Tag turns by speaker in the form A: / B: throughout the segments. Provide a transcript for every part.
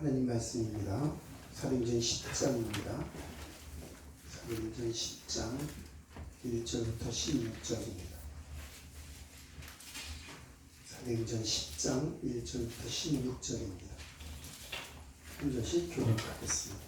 A: 하나님 말씀입니다. 사도행전 10장입니다. 사도행전 10장 1절부터 16절입니다. 사도행전 10장 1절부터 16절입니다. 한 절씩 교독하겠습니다.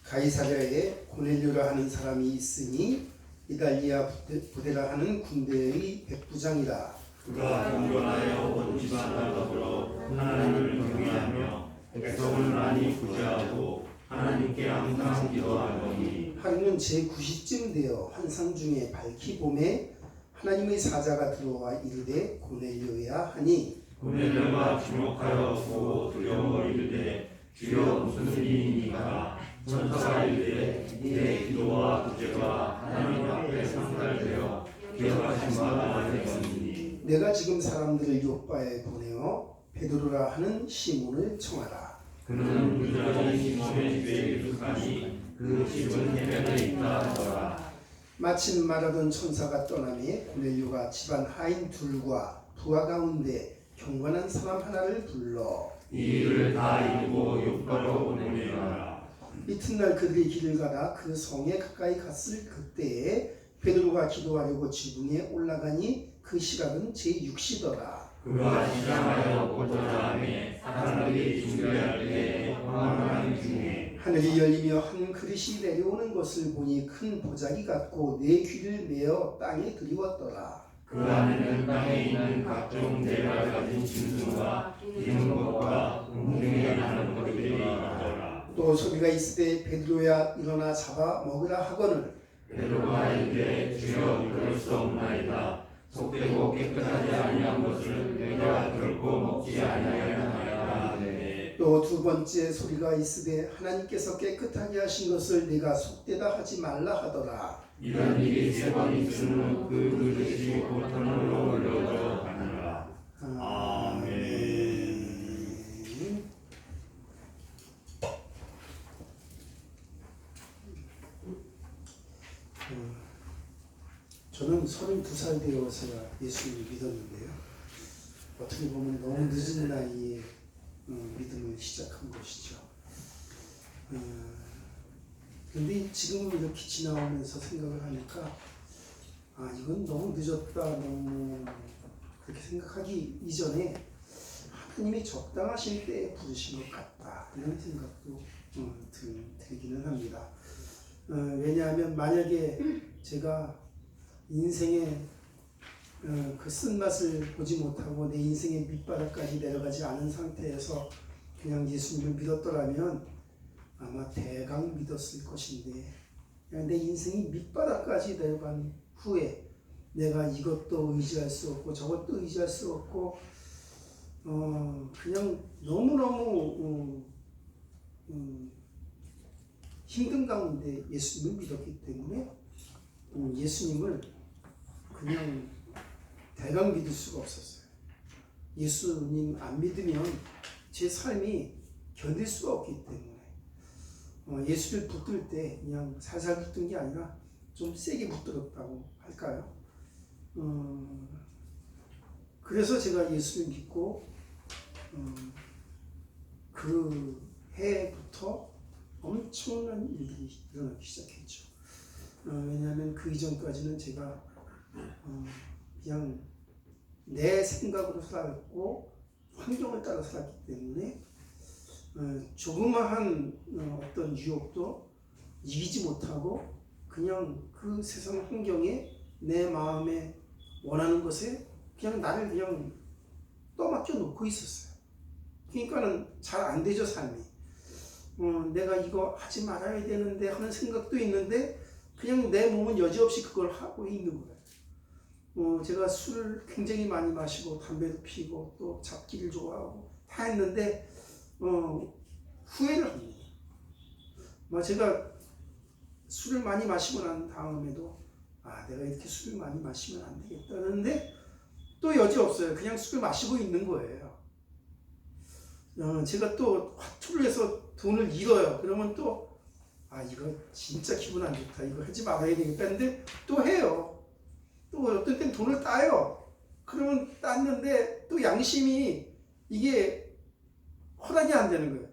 A: 가이사랴에 고넬료라 하는 사람이 있으니 이달리아 부데라 하는 군대의 백부장이라.
B: 그가 경건하여 온 집안과 더불어 하나님을 경외하며 백성을 많이 구제하고 하나님께 항상 기도하더니
A: 하루는 제9시쯤 되어 환상 중에 밝히 봄에 하나님의 사자가 들어와 이르되 고넬료야 하니
B: 고넬료가 주목하여 보고 두려워 이르되 주여 무슨 일이니까. 천사가 이르되 네 기도와 구제가 하나님 앞에 상달되어 기억하신 바가 되었으니
A: 내가 지금 사람들을 요빠에 보내어 베드로라 하는 시몬을 청하라.
B: 그는 부자인 시몬의 집에 유숙하니 그 집은 해변에 있다 하더라.
A: 마침 말하던 천사가 떠나매 고넬료가 집안 하인 둘과 부하 가운데 경건한 사람 하나를 불러
B: 이 일을 다 이루고 요파로 보내라.
A: 이튿날 그들이 길을 가다 그 성에 가까이 갔을 그때에 베드로가 기도하려고 지붕에 올라가니 그 시각은 제6시더라.
B: 그가 시장하여 보고자 하매 사람들이 준비할 때에 황홀한 중에
A: 하늘이 열리며 한 그릇이 내려오는 것을 보니 큰 보자기 같고 네 귀를 메어 땅에 들이웠더라.
B: 그 안에는 땅에 있는 각종 내가 가진 짐승과 기는 것과 공중에 나는 것들이 있더라.
A: 또 소리가 있으되 베드로야 일어나 잡아 먹으라 하거늘
B: 베드로가 이르되 주여 그럴 수 없나이다. 속되고 깨끗하지 아니한 것을 내가 결코 먹지 아니하였나이다 하되
A: 또 두 번째 소리가 있으되 하나님께서 깨끗하게 하신 것을 내가 속되다 하지 말라 하더라.
B: 이런 일이 세 번 있으면 그 그릇이 보탄으로 올려져 가느라. 아멘.
A: 저는 32살 되어서 예수님을 믿었는데요. 어떻게 보면 너무 늦은 나이에 믿음을 시작한 것이죠. 그런데 지금은 이렇게 지나오면서 생각을 하니까 이건 너무 늦었다, 너무 그렇게 생각하기 이전에 하나님이 적당하신 때에 부르신 것 같다, 이런 생각도 들기는 합니다. 왜냐하면 만약에 제가 인생의 그 쓴맛을 보지 못하고 내 인생의 밑바닥까지 내려가지 않은 상태에서 그냥 예수님을 믿었더라면 아마 대강 믿었을 것인데, 그냥 내 인생이 밑바닥까지 내려간 후에 내가 이것도 의지할 수 없고 저것도 의지할 수 없고 그냥 너무너무 힘든 가운데 예수님을 믿었기 때문에 예수님을 그냥 대강 믿을 수가 없었어요. 예수님 안 믿으면 제 삶이 견딜 수가 없기 때문에 예수를 붙들 때 그냥 살살 붙든 게 아니라 좀 세게 붙들었다고 할까요? 그래서 제가 예수를 믿고 그 해부터 엄청난 일이 일어나기 시작했죠. 왜냐하면 그 이전까지는 제가 그냥 내 생각으로 살았고 환경을 따라 살았기 때문에 조그마한 어떤 유혹도 이기지 못하고 그냥 그 세상 환경에 내 마음에 원하는 것에 그냥 나를 그냥 떠맡겨 놓고 있었어요. 그러니까는 잘 안 되죠, 삶이. 내가 이거 하지 말아야 되는데 하는 생각도 있는데 그냥 내 몸은 여지없이 그걸 하고 있는 거예요. 제가 술을 굉장히 많이 마시고 담배도 피고 또 잡기를 좋아하고 다 했는데 후회를 합니다. 제가 술을 많이 마시고 난 다음에도 내가 이렇게 술을 많이 마시면 안 되겠다 그러는데 또 여지없어요. 그냥 술을 마시고 있는 거예요. 제가 또 화투를 해서 돈을 잃어요. 그러면 또 이거 진짜 기분 안 좋다, 이거 하지 말아야 되겠다 했는데 또 해요. 또 어떤 땐 돈을 따요. 그러면 땄는데 또 양심이 이게 허락이 안 되는 거예요.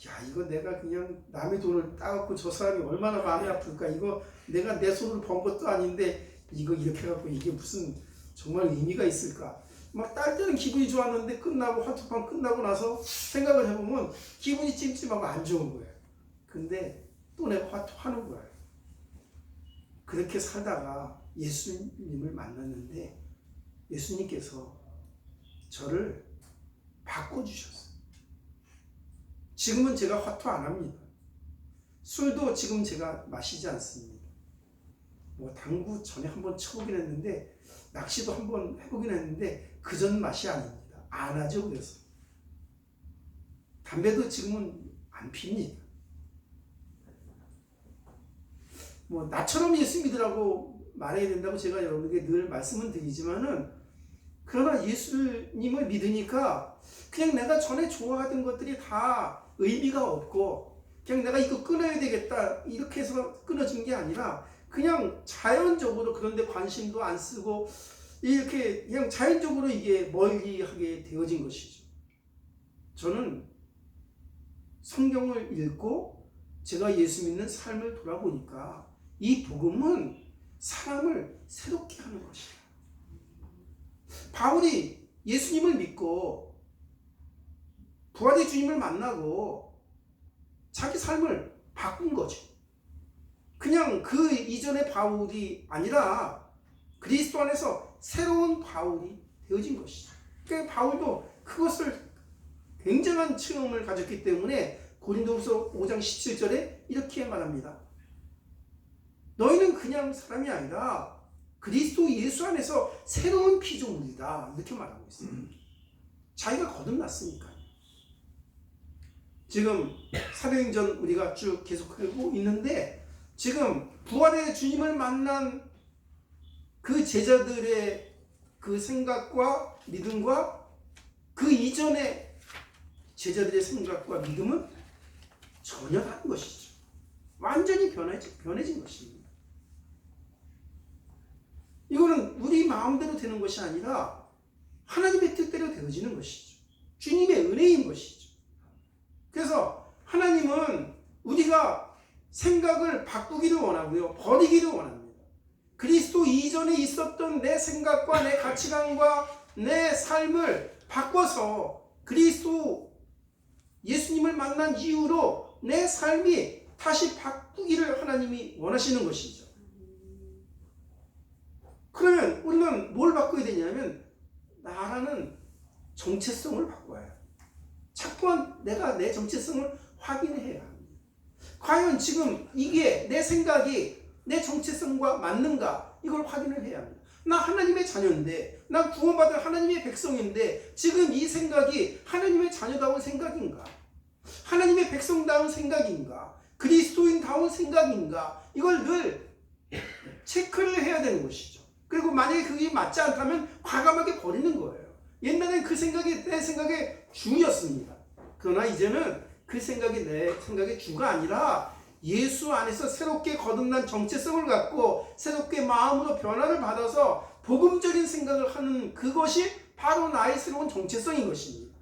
A: 야, 이거 내가 그냥 남의 돈을 따갖고 저 사람이 얼마나 마음이 아플까. 이거 내가 내 손으로 번 것도 아닌데 이거 이렇게 해갖고 이게 무슨 정말 의미가 있을까. 막 딸 때는 기분이 좋았는데 끝나고 화투판 끝나고 나서 생각을 해보면 기분이 찜찜하고 안 좋은 거예요. 근데 또 내가 화투하는 거예요. 그렇게 살다가 예수님을 만났는데 예수님께서 저를 바꿔주셨어요. 지금은 제가 화투 안 합니다. 술도 지금 제가 마시지 않습니다. 뭐 당구 전에 한번 쳐보긴 했는데 낚시도 한번 해보긴 했는데 그전 맛이 아닙니다. 안 하죠. 그래서 담배도 지금은 안 핍니다. 뭐 나처럼 예수 믿으라고 말해야 된다고 제가 여러분에게 늘 말씀은 드리지만은 그러나 예수님을 믿으니까 그냥 내가 전에 좋아하던 것들이 다 의미가 없고 그냥 내가 이거 끊어야 되겠다 이렇게 해서 끊어진 게 아니라 그냥 자연적으로 그런데 관심도 안 쓰고 이렇게 그냥 자연적으로 이게 멀리하게 되어진 것이죠. 저는 성경을 읽고 제가 예수 믿는 삶을 돌아보니까 이 복음은 사람을 새롭게 하는 것이다. 바울이 예수님을 믿고 부활의 주님을 만나고 자기 삶을 바꾼 거죠. 그냥 그 이전의 바울이 아니라 그리스도 안에서 새로운 바울이 되어진 것이죠. 그러니까 바울도 그것을 굉장한 체험을 가졌기 때문에 고린도후서 5장 17절에 이렇게 말합니다. 너희는 그냥 사람이 아니라 그리스도 예수 안에서 새로운 피조물이다. 이렇게 말하고 있어요. 자기가 거듭났으니까요. 지금 사도행전 우리가 쭉 계속하고 있는데 지금 부활의 주님을 만난 그 제자들의 그 생각과 믿음과 그 이전의 제자들의 생각과 믿음은 전혀 다른 것이죠. 완전히 변해진 것입니다. 이거는 우리 마음대로 되는 것이 아니라 하나님의 뜻대로 되어지는 것이죠. 주님의 은혜인 것이죠. 그래서 하나님은 우리가 생각을 바꾸기를 원하고요. 버리기를 원합니다. 그리스도 이전에 있었던 내 생각과 내 가치관과 내 삶을 바꿔서 그리스도 예수님을 만난 이후로 내 삶이 다시 바꾸기를 하나님이 원하시는 것이죠. 그러면 우리는 뭘 바꿔야 되냐면 나라는 정체성을 바꿔야 해요. 자꾸만 내가 내 정체성을 확인해야 합니다. 과연 지금 이게 내 생각이 내 정체성과 맞는가 이걸 확인을 해야 합니다. 나 하나님의 자녀인데 나 구원받은 하나님의 백성인데 지금 이 생각이 하나님의 자녀다운 생각인가 하나님의 백성다운 생각인가 그리스도인다운 생각인가 이걸 늘 체크를 해야 되는 것이죠. 그리고 만약에 그게 맞지 않다면 과감하게 버리는 거예요. 옛날엔 그 생각이 내 생각의 주였습니다. 그러나 이제는 그 생각이 내 생각의 주가 아니라 예수 안에서 새롭게 거듭난 정체성을 갖고 새롭게 마음으로 변화를 받아서 복음적인 생각을 하는 그것이 바로 나의 새로운 정체성인 것입니다.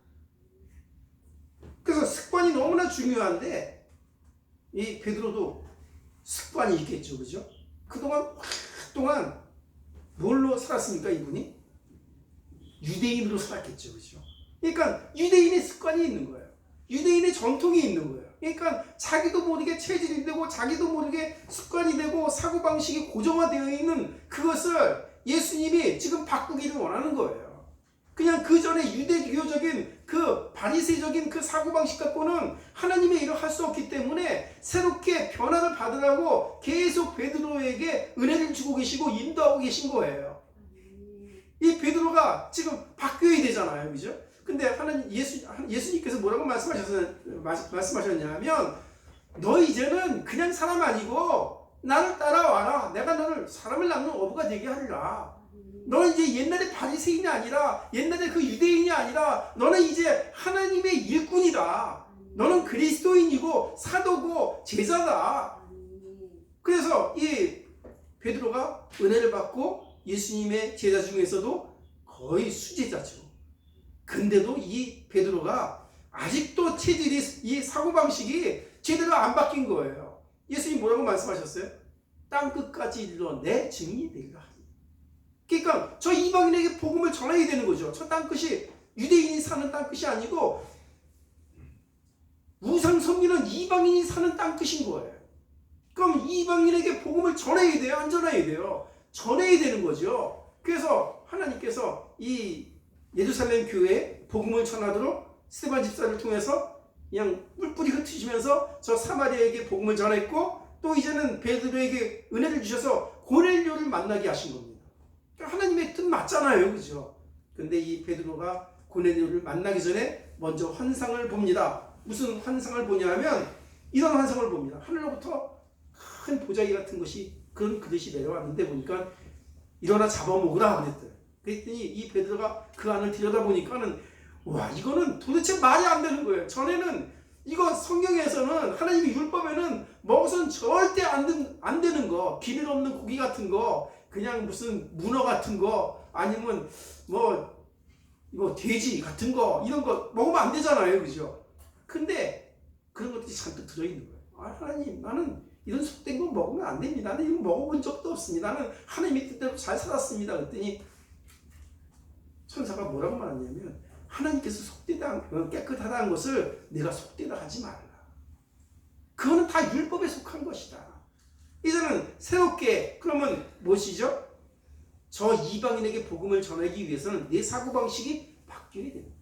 A: 그래서 습관이 너무나 중요한데 이 베드로도 습관이 있겠죠. 그죠? 그동안 뭘로 살았습니까? 이분이? 유대인으로 살았겠죠. 그죠? 그러니까 유대인의 습관이 있는 거예요. 유대인의 전통이 있는 거예요. 그러니까 자기도 모르게 체질이 되고 자기도 모르게 습관이 되고 사고방식이 고정화되어 있는 그것을 예수님이 지금 바꾸기를 원하는 거예요. 그냥 그 전에 유대교적인 그 바리새적인 그 사고방식 갖고는 하나님의 일을 할 수 없기 때문에 새롭게 변화를 받으라고 계속 베드로에게 은혜를 주고 계시고 인도하고 계신 거예요. 이 베드로가 지금 바뀌어야 되잖아요. 그죠? 근데 하나님 예수님께서 뭐라고 말씀하셨냐면 너 이제는 그냥 사람 아니고 나를 따라와라. 내가 너를 사람을 낳는 어부가 되게 하리라. 너는 이제 옛날에 바리새인이 아니라 옛날에 그 유대인이 아니라 너는 이제 하나님의 일꾼이다. 너는 그리스도인이고 사도고 제자다. 그래서 이 베드로가 은혜를 받고 예수님의 제자 중에서도 거의 수제자죠. 근데도 이 베드로가 아직도 체질이, 이 사고방식이 제대로 안 바뀐 거예요. 예수님 뭐라고 말씀하셨어요? 땅끝까지 이르러 내 증인이 되리라. 그러니까 저 이방인에게 복음을 전해야 되는 거죠. 저 땅끝이 유대인이 사는 땅끝이 아니고 우상 섬기는 이방인이 사는 땅끝인 거예요. 그럼 이방인에게 복음을 전해야 돼요? 안 전해야 돼요? 전해야 되는 거죠. 그래서 하나님께서 이 예루살렘 교회에 복음을 전하도록 스데반 집사를 통해서 그냥 뿔뿔이 흩으시면서 저 사마리아에게 복음을 전했고, 또 이제는 베드로에게 은혜를 주셔서 고넬료를 만나게 하신 겁니다. 그러니까 하나님의 뜻 맞잖아요, 그죠? 근데 이 베드로가 고넬료를 만나기 전에 먼저 환상을 봅니다. 무슨 환상을 보냐면 이런 환상을 봅니다. 하늘로부터 큰 보자기 같은 것이, 그런 그릇이 내려왔는데 보니까 일어나 잡아먹으라 그랬대요. 그랬더니 이 베드로가 그 안을 들여다보니까는 와, 이거는 도대체 말이 안 되는 거예요. 전에는 이거 성경에서는 하나님의 율법에는 먹어서는 절대 안 되는 거, 비늘 없는 고기 같은 거, 그냥 무슨 문어 같은 거, 아니면 뭐 돼지 같은 거, 이런 거 먹으면 안 되잖아요, 그죠? 근데 그런 것들이 잔뜩 들어있는 거예요. 아, 하나님, 나는 이런 속된 거 먹으면 안 됩니다. 나는 이거 먹어본 적도 없습니다. 나는 하나님의 뜻대로 잘 살았습니다. 그랬더니 천사가 뭐라고 말하냐면, 하나님께서 깨끗하다는 것을 내가 속되다 하지 말라. 그거는 다 율법에 속한 것이다. 이제는 새롭게, 그러면 무엇이죠? 저 이방인에게 복음을 전하기 위해서는 내 사고방식이 바뀌어야 됩니다.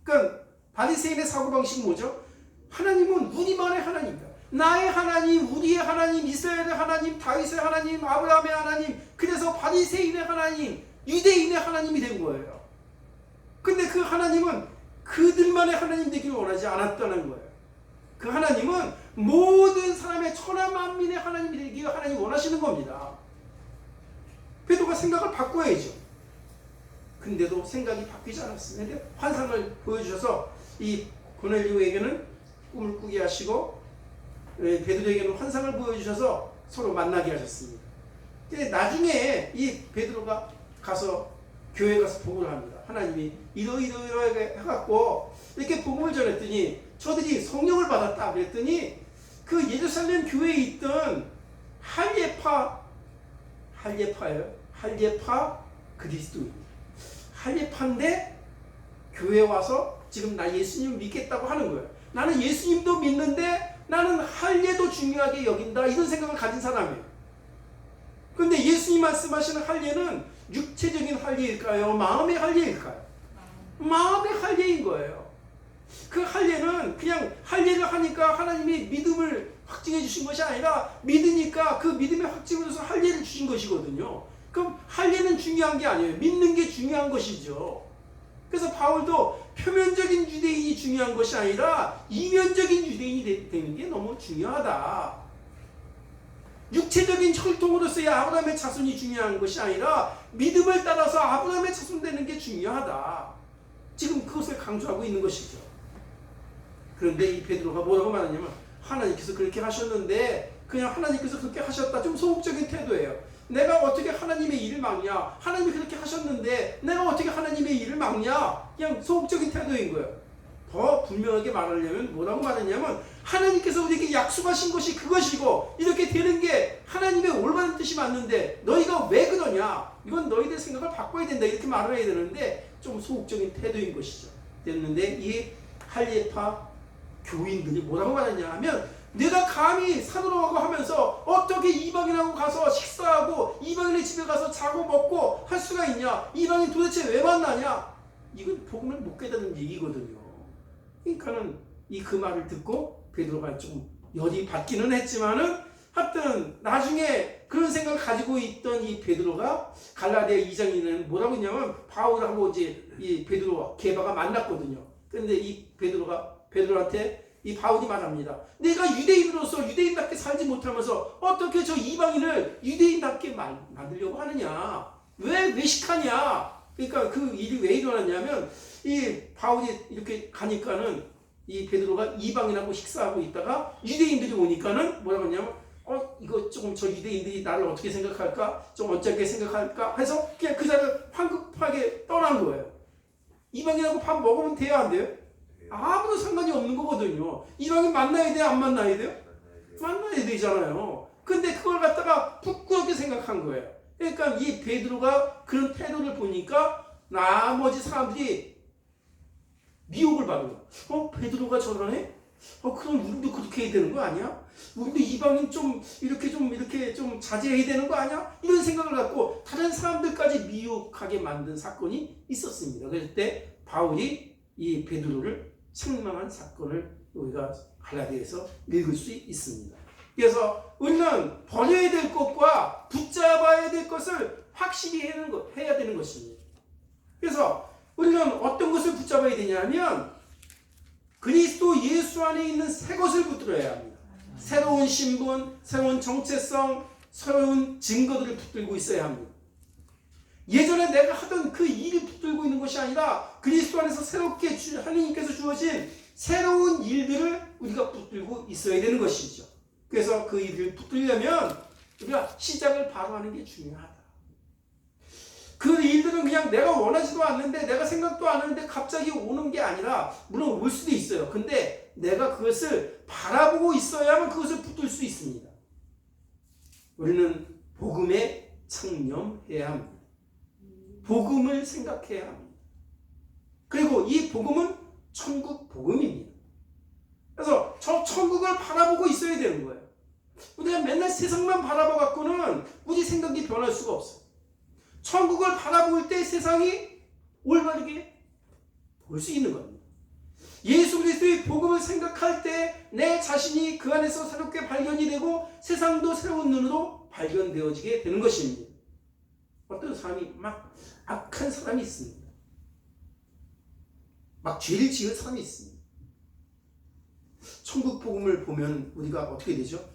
A: 그러니까 바리새인의 사고방식은 뭐죠? 하나님은 우리만의 하나님이다. 나의 하나님, 우리의 하나님, 이스라엘의 하나님, 다윗의 하나님, 아브라함의 하나님, 그래서 바리새인의 하나님, 유대인의 하나님이 된 거예요. 근데 그 하나님은 그들만의 하나님 되기를 원하지 않았다는 거예요. 그 하나님은 모든 사람의 천하 만민의 하나님이 되기를 하나님이 원하시는 겁니다. 베드로가 생각을 바꿔야죠. 근데도 생각이 바뀌지 않았습니다. 근데 환상을 보여주셔서 이 고넬료에게는 꿈을 꾸게 하시고 베드로에게는 환상을 보여주셔서 서로 만나게 하셨습니다. 근데 나중에 이 베드로가 가서 교회에 가서 복음을 합니다. 하나님이 이러이러이러하게 해갖고 이렇게 복음을 전했더니 저들이 성령을 받았다 그랬더니 그 예루살렘 교회에 있던 할례파 그리스도입니다. 할례파인데 교회에 와서 지금 나 예수님 믿겠다고 하는 거예요. 나는 예수님도 믿는데 나는 할례도 중요하게 여긴다, 이런 생각을 가진 사람이에요. 그런데 예수님 말씀하시는 할례는 육체적인 할례일까요? 마음의 할례일까요? 마음의 할례인 거예요. 그 할례는 그냥 할례를 하니까 하나님이 믿음을 확증해 주신 것이 아니라 믿으니까 그 믿음의 확증을 해서 할례를 주신 것이거든요. 그럼 할례는 중요한 게 아니에요. 믿는 게 중요한 것이죠. 그래서 바울도 표면적인 유대인이 중요한 것이 아니라 이면적인 유대인이 되는 게 너무 중요하다. 육체적인 혈통으로서의 아브라함의 자손이 중요한 것이 아니라 믿음을 따라서 아브라함의 자손 되는 게 중요하다. 지금 그것을 강조하고 있는 것이죠. 그런데 이 베드로가 뭐라고 말하냐면, 하나님께서 그렇게 하셨는데 그냥 하나님께서 그렇게 하셨다, 좀 소극적인 태도예요. 내가 어떻게 하나님의 일을 막냐? 하나님이 그렇게 하셨는데 내가 어떻게 하나님의 일을 막냐? 그냥 소극적인 태도인 거예요. 더 분명하게 말하려면 뭐라고 말했냐면, 하나님께서 우리에게 약속하신 것이 그것이고 이렇게 되는 게 하나님의 올바른 뜻이 맞는데 너희가 왜 그러냐? 이건 너희들 생각을 바꿔야 된다, 이렇게 말을 해야 되는데 좀 소극적인 태도인 것이죠. 됐는데 이 할례파 교인들이 뭐라고 말했냐 하면, 내가 감히 산으로 가고 하면서 어떻게 이방인하고 가서 식사하고 이방인의 집에 가서 자고 먹고 할 수가 있냐? 이방인 도대체 왜 만나냐? 이건 복음을 못 깨닫는 얘기거든요. 그러니까는 그 말을 듣고 베드로가 좀 열이 받기는 했지만은 하여튼 나중에 그런 생각을 가지고 있던 이 베드로가 갈라디아 2장에는 뭐라고 했냐면, 바울하고 이제 이 베드로와 게바가 만났거든요. 그런데 이 베드로한테 이 바울이 말합니다. 내가 유대인으로서 유대인답게 살지 못하면서 어떻게 저 이방인을 유대인답게 만들려고 하느냐? 왜 외식하냐? 그러니까 그 일이 왜 일어났냐면, 이 바울이 이렇게 가니까는 이 베드로가 이방인하고 식사하고 있다가 유대인들이 오니까는 뭐라고 하냐면, 이거 조금 저 유대인들이 나를 어떻게 생각할까? 좀 어쩌게 생각할까? 해서 그냥 그 자리를 황급하게 뻔한 거예요. 이방인하고 밥 먹으면 돼야 안 돼요? 아무런 상관이 없는 거거든요. 이방인 만나야 돼요? 안 만나야 돼요? 만나야 되잖아요. 근데 그걸 갖다가 부끄럽게 생각한 거예요. 그러니까 이 베드로가 그런 태도를 보니까 나머지 사람들이 미혹을 받은 거야. 베드로가 저러네? 그럼 우리도 그렇게 해야 되는 거 아니야? 우리도 이방인 좀 이렇게 좀 자제해야 되는 거 아니야? 이런 생각을 갖고 다른 사람들까지 미혹하게 만든 사건이 있었습니다. 그럴 때 바울이 이 베드로를 책망한 사건을 우리가 갈라디아에서 읽을 수 있습니다. 그래서 우리는 버려야 될 것과 붙잡아야 될 것을 확실히 해야 되는 것입니다. 그래서 우리는 어떤 것을 붙잡아야 되냐면 그리스도 예수 안에 있는 새 것을 붙들어야 합니다. 새로운 신분, 새로운 정체성, 새로운 증거들을 붙들고 있어야 합니다. 예전에 내가 하던 그 일을 붙들고 있는 것이 아니라 그리스도 안에서 새롭게 하나님께서 주어진 새로운 일들을 우리가 붙들고 있어야 되는 것이죠. 그래서 그 일을 붙들려면 우리가 시작을 바로 하는 게 중요하다. 그 일들은 그냥 내가 원하지도 않는데 내가 생각도 안 하는데 갑자기 오는 게 아니라 물론 올 수도 있어요. 근데 내가 그것을 바라보고 있어야만 그것을 붙들 수 있습니다. 우리는 복음에 창념해야 합니다. 복음을 생각해야 합니다. 그리고 이 복음은 천국 복음입니다. 그래서 저 천국을 바라보고 있어야 되는 거예요. 우리가 맨날 세상만 바라봐 갖고는 우리 생각이 변할 수가 없어요. 천국을 바라볼 때 세상이 올바르게 볼 수 있는 겁니다. 예수 그리스도의 복음을 생각할 때 내 자신이 그 안에서 새롭게 발견이 되고 세상도 새로운 눈으로 발견되어지게 되는 것입니다. 어떤 사람이 막 악한 사람이 있습니다. 막 죄를 지은 사람이 있습니다. 천국 복음을 보면 우리가 어떻게 되죠?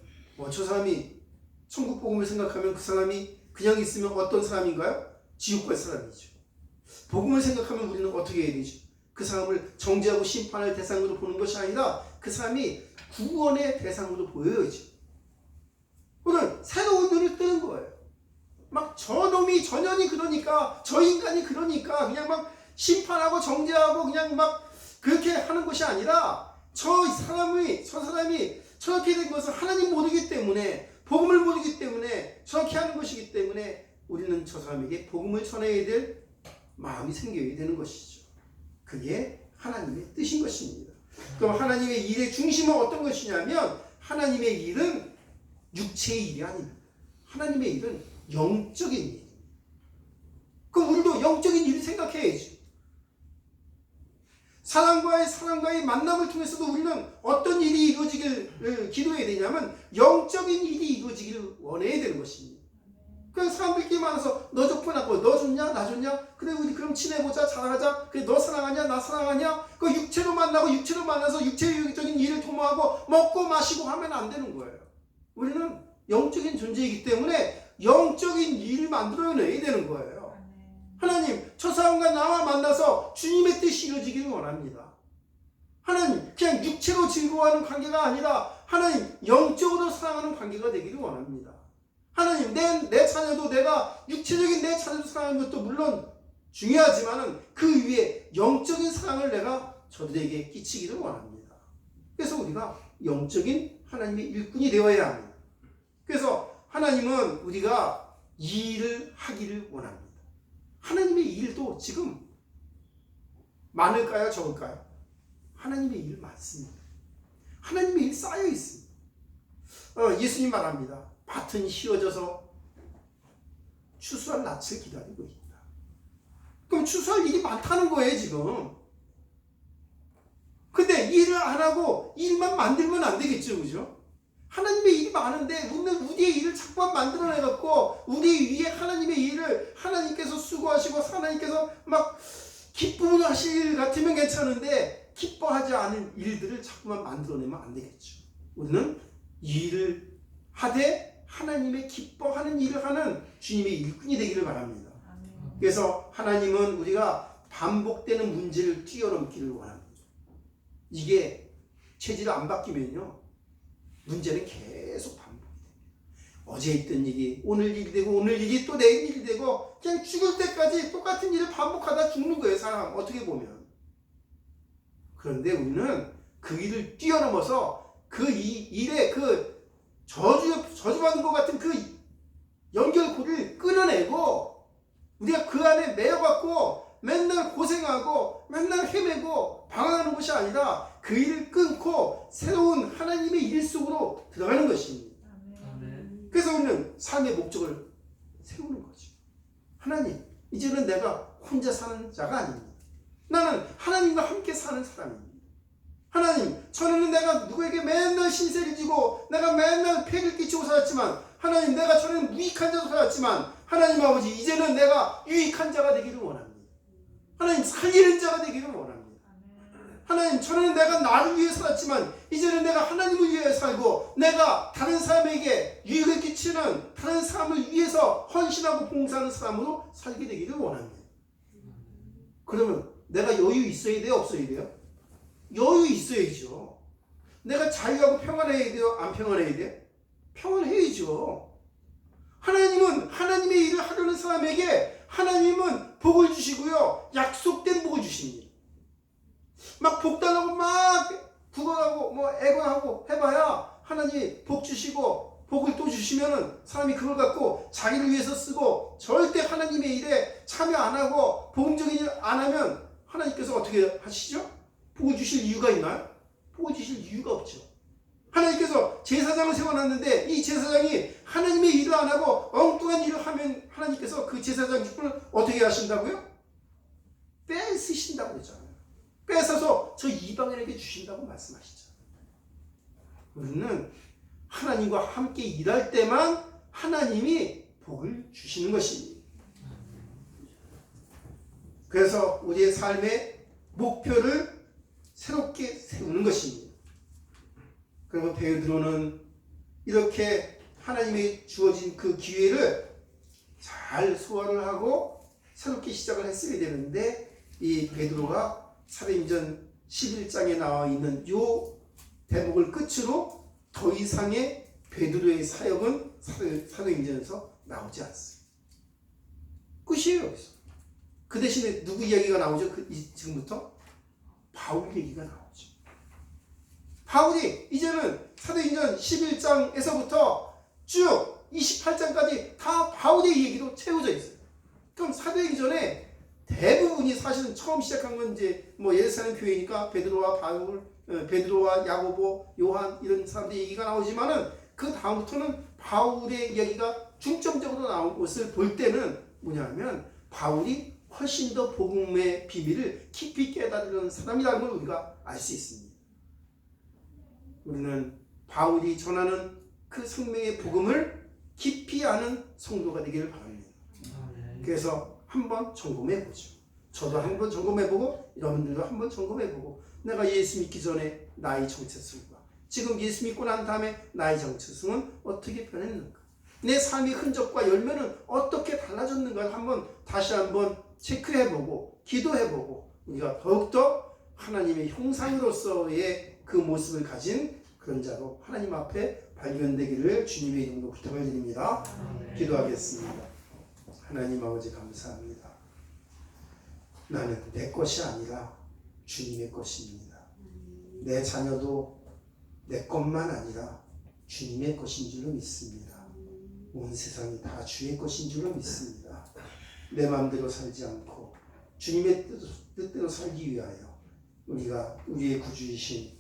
A: 저 사람이 천국 복음을 생각하면 그 사람이 그냥 있으면 어떤 사람인가요? 지옥 갈 사람이죠. 복음을 생각하면 우리는 어떻게 해야 되죠? 그 사람을 정죄하고 심판할 대상으로 보는 것이 아니라 그 사람이 구원의 대상으로 보여야죠. 오늘 새로운 눈을 뜨는 거예요. 막 저놈이 저년이 그러니까 저 인간이 그러니까 그냥 막 심판하고 정죄하고 그냥 막 그렇게 하는 것이 아니라 저 사람이 저렇게 된 것은 하나님 모르기 때문에 복음을 모르기 때문에 저렇게 하는 것이기 때문에 우리는 저 사람에게 복음을 전해야 될 마음이 생겨야 되는 것이죠. 그게 하나님의 뜻인 것입니다. 그럼 하나님의 일의 중심은 어떤 것이냐면 하나님의 일은 육체의 일이 아닙니다. 하나님의 일은 영적인 일입니다. 그럼 우리도 영적인 일을 생각해야죠. 사람과의 만남을 통해서도 우리는 어떤 일이 이루어지길 기도해야 되냐면 영적인 일이 이루어지기를 원해야 되는 것입니다. 그냥 사람들끼리 만나서 너 좋구나, 너 좋냐, 나 좋냐, 그래 우리 그럼 친해보자, 잘하자, 그래 너 사랑하냐, 나 사랑하냐, 그 육체로 만나서 육체적인 일을 도모하고 먹고 마시고 하면 안 되는 거예요. 우리는 영적인 존재이기 때문에 영적인 일을 만들어내야 되는 거예요. 하나님, 저 사람과 나와 만나서 주님의 뜻이 이루어지기를 원합니다. 하나님, 그냥 육체로 즐거워하는 관계가 아니라 하나님, 영적으로 사랑하는 관계가 되기를 원합니다. 하나님, 내 자녀도 내가 육체적인 내 자녀도 사랑하는 것도 물론 중요하지만은 그 위에 영적인 사랑을 내가 저들에게 끼치기를 원합니다. 그래서 우리가 영적인 하나님의 일꾼이 되어야 합니다. 그래서 하나님은 우리가 이 일을 하기를 원합니다. 하나님의 일도 지금 많을까요? 적을까요? 하나님의 일 많습니다. 하나님의 일 쌓여 있습니다. 예수님 말합니다. 밭은 휘어져서 추수할 낯을 기다리고 있다. 그럼 추수할 일이 많다는 거예요, 지금. 근데 일을 안 하고 일만 만들면 안 되겠죠, 그죠? 하나님의 일이 많은데 우리는 우리의 일을 자꾸만 만들어내갖고 우리 위에 하나님의 일을 하나님께서 수고하시고 하나님께서 막 기쁨을 하실 일 같으면 괜찮은데 기뻐하지 않은 일들을 자꾸만 만들어내면 안 되겠죠. 우리는 일을 하되 하나님의 기뻐하는 일을 하는 주님의 일꾼이 되기를 바랍니다. 그래서 하나님은 우리가 반복되는 문제를 뛰어넘기를 원합니다. 이게 체질이 안 바뀌면요 문제는 계속 반복이 됩니다. 어제 있던 일이 오늘 일이 되고 오늘 일이 또 내일 일이 되고 그냥 죽을 때까지 똑같은 일을 반복하다 죽는 거예요. 사람 어떻게 보면. 그런데 우리는 그 일을 뛰어넘어서 그 일에 그 저주받는 것 같은 그 연결고리를 끊어내고 우리가 그 안에 매여갖고 맨날 고생하고 맨날 헤매고 방황하는 것이 아니라 그 일을 끊고 새로운 하나님의 일 속으로 들어가는 것입니다. 그래서 우리는 삶의 목적을 세우는 거죠. 하나님, 이제는 내가 혼자 사는 자가 아닙니다. 나는 하나님과 함께 사는 사람입니다. 하나님, 저는 내가 누구에게 맨날 신세를 지고 내가 맨날 폐를 끼치고 살았지만 하나님, 내가 저는 무익한 자로 살았지만 하나님 아버지, 이제는 내가 유익한 자가 되기를 원합니다. 하나님, 살리는 자가 되기를 원합니다. 하나님, 저는 내가 나를 위해 살았지만 이제는 내가 하나님을 위해 살고 내가 다른 사람에게 유익을 끼치는 다른 사람을 위해서 헌신하고 봉사하는 사람으로 살게 되기를 원합니다. 그러면 내가 여유 있어야 돼요? 없어야 돼요? 여유 있어야죠. 내가 자유하고 평안해야 돼요? 안 평안해야 돼요? 평안해야죠. 하나님은 하나님의 일을 하려는 사람에게 하나님은 복을 주시고요, 약속된 복을 주십니다. 막 복 달라고 막 구걸하고 뭐 애걸하고 해봐야 하나님이 복 주시고 복을 또 주시면은 사람이 그걸 갖고 자기를 위해서 쓰고 절대 하나님의 일에 참여 안 하고 복음적인 일 안 하면 하나님께서 어떻게 하시죠? 복을 주실 이유가 있나요? 복을 주실 이유가 없죠. 하나님께서 제사장을 세워놨는데 이 제사장이 하나님의 일을 안 하고 엉뚱한 일을 하면 하나님께서 그 제사장 직분을 어떻게 하신다고요? 뺏으신다고 했잖아요. 뺏어서 저 이방인에게 주신다고 말씀하시죠. 우리는 하나님과 함께 일할 때만 하나님이 복을 주시는 것입니다. 그래서 우리의 삶의 목표를 새롭게 세우는 것입니다. 그리고 베드로는 이렇게 하나님이 주어진 그 기회를 잘 소화를 하고 새롭게 시작을 했어야 되는데 이 베드로가 사도행전 11장에 나와 있는 이 대목을 끝으로 더 이상의 베드로의 사역은 사도행전에서 나오지 않습니다. 끝이에요. 여기서. 그 대신에 누구 이야기가 나오죠? 지금부터? 바울 얘기가 나오죠. 바울이 이제는 사도행전 11장에서부터 쭉 28장까지 다 바울의 얘기로 채워져 있어요. 그럼 사도행전에 대부분이 사실은 처음 시작한 건 이제 뭐 예루살렘 교회니까 베드로와 바울, 베드로와 야고보, 요한 이런 사람들 얘기가 나오지만은 그 다음부터는 바울의 이야기가 중점적으로 나온 것을 볼 때는 뭐냐면 바울이 훨씬 더 복음의 비밀을 깊이 깨달은 사람이라는 걸 우리가 알 수 있습니다. 우리는 바울이 전하는 그 생명의 복음을 깊이 아는 성도가 되기를 바랍니다. 그래서 한번 점검해 보죠. 저도 한번 점검해 보고 여러분들도 한번 점검해 보고 내가 예수 믿기 전에 나의 정체성과 지금 예수 믿고 난 다음에 나의 정체성은 어떻게 변했는가, 내 삶의 흔적과 열매는 어떻게 달라졌는가를 다시 한번 체크해 보고 기도해 보고 우리가 더욱더 하나님의 형상으로서의 그 모습을 가진 그런 자로 하나님 앞에 발견되기를 주님의 이름으로 부탁을 드립니다. 기도하겠습니다. 하나님 아버지 감사합니다. 나는 내 것이 아니라 주님의 것입니다. 내 자녀도 내 것만 아니라 주님의 것인 줄로 믿습니다. 온 세상이 다 주의 것인 줄로 믿습니다. 내 마음대로 살지 않고 주님의 뜻대로 살기 위하여 우리가 우리의 구주이신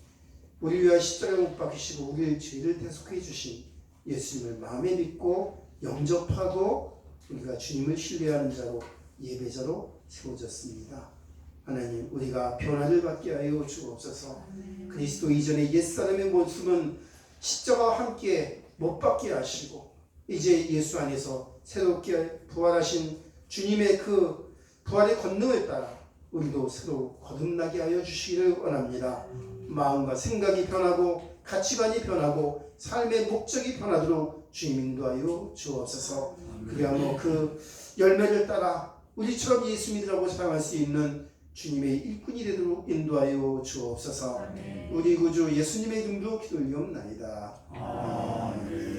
A: 우리 위하여 십자가에 못 박히시고 우리의 죄를 대속해 주신 예수님을 마음에 믿고 영접하고 우리가 주님을 신뢰하는 자로 예배자로 세워졌습니다. 하나님, 우리가 변화를 받게 하여 주옵소서. 그리스도 이전의 옛사람의 모습은 십자가와 함께 못 박게 하시고 이제 예수 안에서 새롭게 부활하신 주님의 그 부활의 권능을 따라 우리도 새로 거듭나게 하여 주시기를 원합니다. 마음과 생각이 변하고 가치관이 변하고 삶의 목적이 변하도록 주님 인도하여 주옵소서. 그리하여 그 열매를 따라 우리처럼 예수 믿으라고 사랑할 수 있는 주님의 일꾼이 되도록 인도하여 주옵소서. 우리 구주 예수님의 이름으로 기도 올리옵나이다. 아멘.